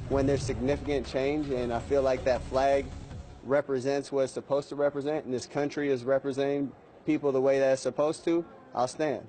when there's significant change, and I feel like that flag represents what it's supposed to represent, and this country is representing people the way that it's supposed to, I'll stand.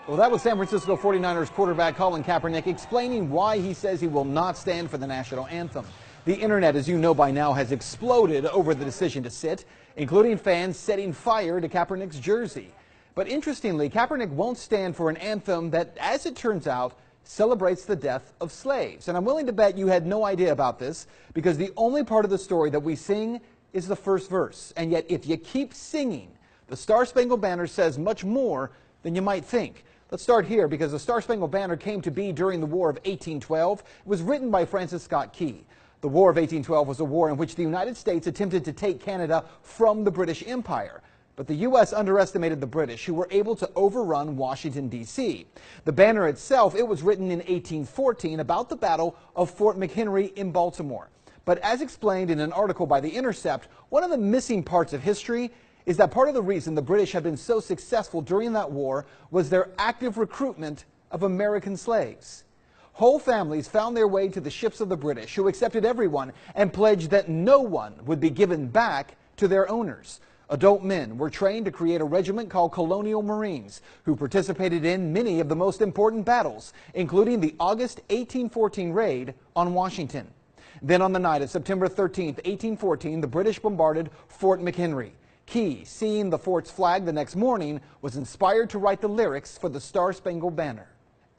Well, that was San Francisco 49ers quarterback Colin Kaepernick explaining why he says he will not stand for the national anthem. The internet, as you know by now, has exploded over the decision to sit, including fans setting fire to Kaepernick's jersey. But interestingly, Kaepernick won't stand for an anthem that, as it turns out, celebrates the death of slaves. And I'm willing to bet you had no idea about this, because the only part of the story that we sing is the first verse. And yet, if you keep singing, the Star-Spangled Banner says much more than you might think. Let's start here, because the Star-Spangled Banner came to be during the War of 1812. It was written by Francis Scott Key. The War of 1812 was a war in which the United States attempted to take Canada from the British Empire. But the U.S. underestimated the British, who were able to overrun Washington, D.C. The banner itself, it was written in 1814 about the Battle of Fort McHenry in Baltimore. But as explained in an article by The Intercept, one of the missing parts of history is that part of the reason the British had been so successful during that war was their active recruitment of American slaves. Whole families found their way to the ships of the British, who accepted everyone and pledged that no one would be given back to their owners. Adult men were trained to create a regiment called Colonial Marines, who participated in many of the most important battles, including the August 1814 raid on Washington. Then on the night of September 13, 1814, the British bombarded Fort McHenry. Key, seeing the fort's flag the next morning, was inspired to write the lyrics for the Star-Spangled Banner.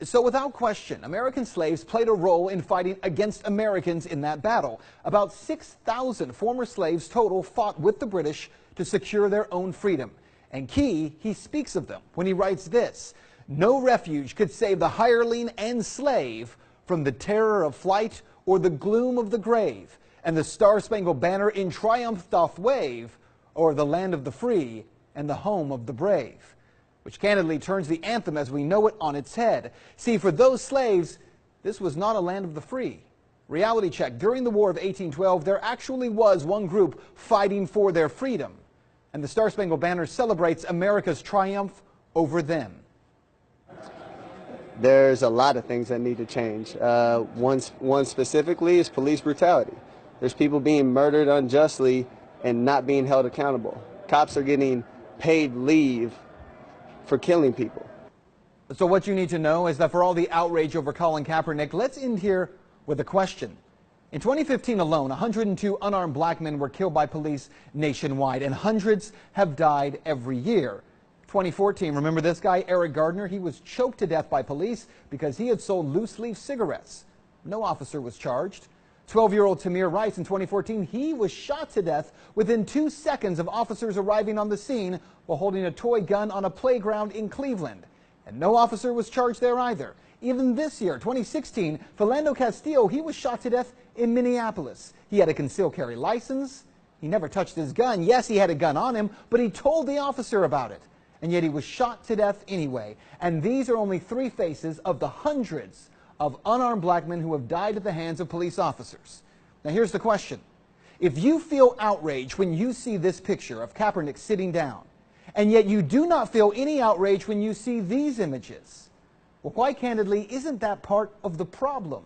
So without question, American slaves played a role in fighting against Americans in that battle. About 6,000 former slaves total fought with the British to secure their own freedom. And Key, he speaks of them when he writes this: "No refuge could save the hireling and slave from the terror of flight or the gloom of the grave, and the Star-Spangled Banner in triumph doth wave o'er the land of the free and the home of the brave." Which candidly turns the anthem as we know it on its head. See, for those slaves, this was not a land of the free. Reality check. During the War of 1812, there actually was one group fighting for their freedom. And the Star-Spangled Banner celebrates America's triumph over them. There's a lot of things that need to change. One specifically is police brutality. There's people being murdered unjustly and not being held accountable. Cops are getting paid leave for killing people. So what you need to know is that for all the outrage over Colin Kaepernick, let's end here with a question. In 2015 alone, 102 unarmed black men were killed by police nationwide, and hundreds have died every year. 2014, remember this guy, Eric Gardner? He was choked to death by police because he had sold loose-leaf cigarettes. No officer was charged. 12-year-old Tamir Rice in 2014, he was shot to death within 2 seconds of officers arriving on the scene while holding a toy gun on a playground in Cleveland. And no officer was charged there either. Even this year, 2016, Philando Castillo, he was shot to death in Minneapolis. He had a concealed carry license. He never touched his gun. Yes, he had a gun on him, but he told the officer about it. And yet he was shot to death anyway. And these are only 3 faces of the hundreds of unarmed black men who have died at the hands of police officers. Now here's the question. If you feel outrage when you see this picture of Kaepernick sitting down, and yet you do not feel any outrage when you see these images, well, quite candidly, isn't that part of the problem?